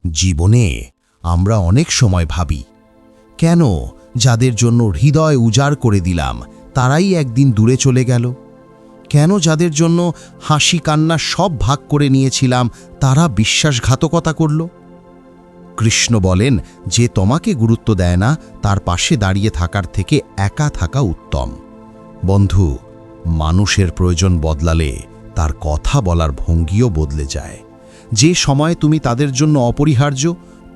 জীবনে আমরা অনেক সময় ভাবি, কেন যাদের জন্য হৃদয় উজাড় করে দিলাম তারাই একদিন দূরে চলে গেল? কেন যাদের জন্য হাসি কান্না সব ভাগ করে নিয়েছিলাম তারা বিশ্বাসঘাতকতা করল? কৃষ্ণ বলেন, যে তোমাকে গুরুত্ব দেয় না তার পাশে দাঁড়িয়ে থাকার থেকে একা থাকা উত্তম। বন্ধু, মানুষের প্রয়োজন বদলালে তার কথা বলার ভঙ্গিও বদলে যায়। যে সময় তুমি তাদের জন্য অপরিহার্য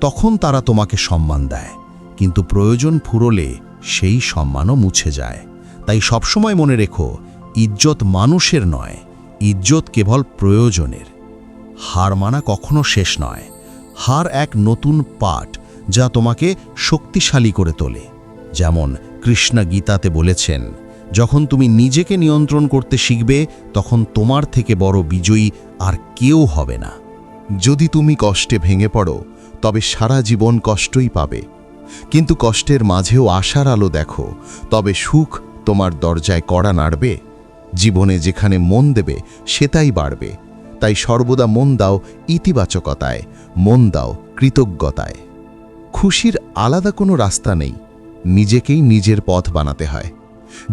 তখন তারা তোমাকে সম্মান দেয়, কিন্তু প্রয়োজন ফুরোলে সেই সম্মানও মুছে যায়। তাই সবসময় মনে রেখো, ইজ্জত মানুষের নয়, ইজ্জত কেবল প্রয়োজনের। হার মানা কখনো শেষ নয়, হার এক নতুন পাঠ যা তোমাকে শক্তিশালী করে তোলে। যেমন কৃষ্ণ গীতাতে বলেছেন, যখন তুমি নিজেকে নিয়ন্ত্রণ করতে শিখবে তখন তোমার থেকে বড় বিজয়ী আর কেউ হবে না। যদি তুমি কষ্টে ভেঙে পড়ো তবে সারা জীবন কষ্টই পাবে, কিন্তু কষ্টের মাঝেও আশার আলো দেখো, তবে সুখ তোমার দরজায় কড়া নাড়বে। জীবনে যেখানে মন দেবে সেটাই বাড়বে। তাই সর্বদা মন দাও ইতিবাচকতায়, মন দাও কৃতজ্ঞতায়। খুশির আলাদা কোনো রাস্তা নেই, নিজেকেই নিজের পথ বানাতে হয়।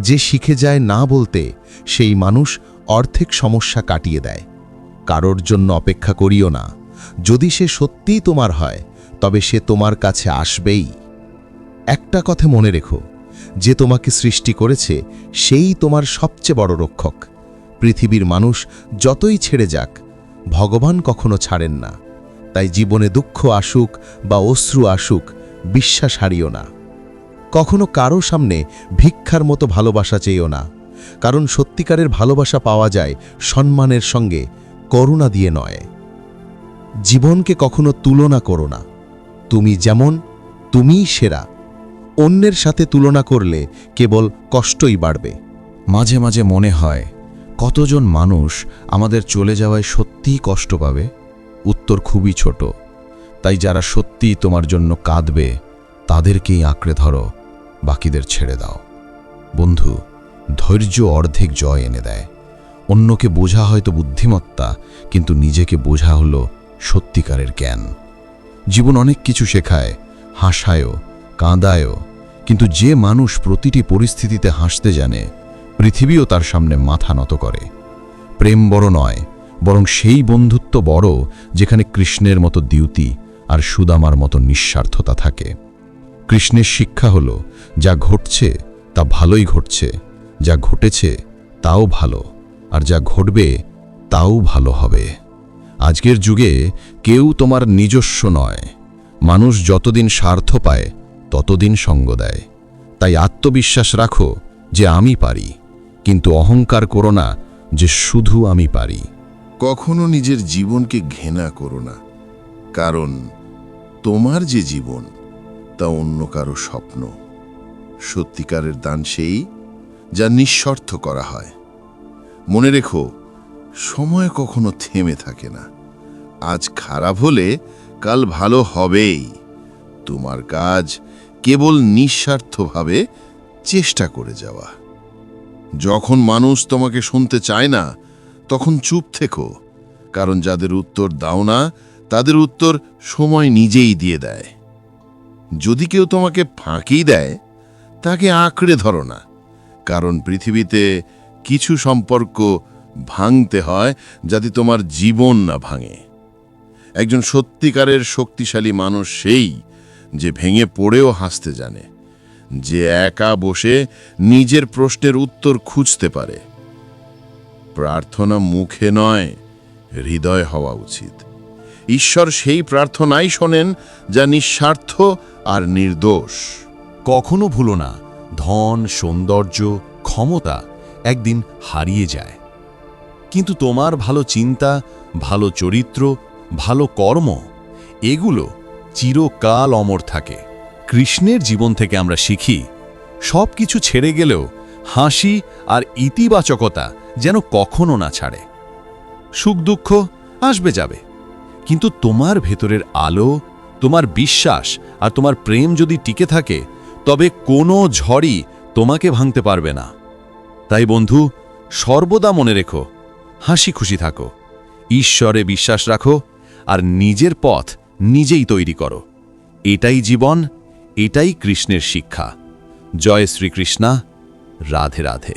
যে শিখে যায় না বলতে, সেই মানুষ অর্ধেক সমস্যা কাটিয়ে দেয়। কারোর জন্য অপেক্ষা করিও না, যদি সে সত্যিই তোমার হয় তবে সে তোমার কাছে আসবেই। একটা কথা মনে রেখো, যে তোমাকে সৃষ্টি করেছে সেই তোমার সবচেয়ে বড় রক্ষক। পৃথিবীর মানুষ যতই ছেড়ে যাক, ভগবান কখনো ছাড়েন না। তাই জীবনে দুঃখ আসুক বা অশ্রু আসুক, বিশ্বাস হারিও না। কখনো কারো সামনে ভিক্ষার মতো ভালোবাসা চেয়েও না, কারণ সত্যিকারের ভালোবাসা পাওয়া যায় সম্মানের সঙ্গে, করুণা দিয়ে নয়। জীবনকে কখনো তুলনা করো না, তুমি যেমন তুমিই সেরা। অন্যের সাথে তুলনা করলে কেবল কষ্টই বাড়বে। মাঝে মাঝে মনে হয়, কতজন মানুষ আমাদের চলে যাওয়ায় সত্যিই কষ্ট পাবে? উত্তর খুবই ছোট। তাই যারা সত্যিই তোমার জন্য কাঁদবে তাদেরকেই আঁকড়ে ধরো, বাকিদের ছেড়ে দাও। বন্ধু, ধৈর্য অর্ধেক জয় এনে দেয়। অন্যকে বোঝা হয়তো বুদ্ধিমত্তা, কিন্তু নিজেকে বোঝা হলো সত্যিকারের জ্ঞান। জীবন অনেক কিছু শেখায়, হাসায়ও, কাঁদায়ও, কিন্তু যে মানুষ প্রতিটি পরিস্থিতিতে হাসতে জানে, পৃথিবীও তার সামনে মাথা নত করে। প্রেম বড় নয়, বরং সেই বন্ধুত্ব বড় যেখানে কৃষ্ণের মতো দ্যুতি আর সুদামার মতো নিঃস্বার্থতা থাকে। কৃষ্ণের শিক্ষা হলো, যা ঘটছে তা ভালোই ঘটছে, যা ঘটেছে তাও ভালো, আর যা ঘটবে তাও ভালো হবে। আজকের যুগে কেউ তোমার নিজস্ব নয়। মানুষ যতদিন স্বার্থ পায় ততদিন সঙ্গ দেয়। তাই আত্মবিশ্বাস রাখো যে আমি পারি, কিন্তু অহংকার করো না যে শুধু আমি পারি। কখনো নিজের জীবনকে ঘৃণা করো না, কারণ তোমার যে জীবন তা অন্য কারো স্বপ্ন। সত্যিকারের দান সেই যা নিঃস্বার্থ করা হয়। মনে রেখো, সময় কখনো থেমে থাকে না। আজ খারাপ হলে কাল ভালো হবেই। তোমার কাজ কেবল নিঃস্বার্থভাবে চেষ্টা করে যাওয়া। যখন মানুষ তোমাকে শুনতে চায় না তখন চুপ থেকো, কারণ যাদের উত্তর দাও না তাদের উত্তর সময় নিজেই দিয়ে দেয়। যদি কেউ তোমাকে ফাঁকি দেয় তাকে আঁকড়ে ধরো না, কারণ পৃথিবীতে কিছু সম্পর্ক ভাঙতে হয় যাতে তোমার জীবন না ভাঙে। একজন সত্যিকারের শক্তিশালী মানুষ সেই যে ভেঙে পড়েও হাসতে জানে, যে একা বসে নিজের প্রশ্নের উত্তর খুঁজতে পারে। প্রার্থনা মুখে নয়, হৃদয় হওয়া উচিত। ঈশ্বর সেই প্রার্থনাই শোনেন যা নিঃস্বার্থ আর নির্দোষ। কখনো ভুলো না, ধন, সৌন্দর্য, ক্ষমতা একদিন হারিয়ে যায়, কিন্তু তোমার ভালো চিন্তা, ভালো চরিত্র, ভালো কর্ম এগুলো চিরকাল অমর থাকে। কৃষ্ণের জীবন থেকে আমরা শিখি, সব কিছু ছেড়ে গেলেও হাসি আর ইতিবাচকতা যেন কখনো না ছাড়ে। সুখ দুঃখ আসবে যাবে, কিন্তু তোমার ভেতরের আলো, তোমার বিশ্বাস আর তোমার প্রেম যদি টিকে থাকে, তবে কোনো ঝড়ই তোমাকে ভাঙতে পারবে না। তাই বন্ধু, সর্বদা মনে রেখো, হাসি খুশি থাকো, ঈশ্বরে বিশ্বাস রাখো আর নিজের পথ নিজেই তৈরি করো। এটাই জীবন, এটাই কৃষ্ণের শিক্ষা। জয় শ্রীকৃষ্ণা। রাধে রাধে।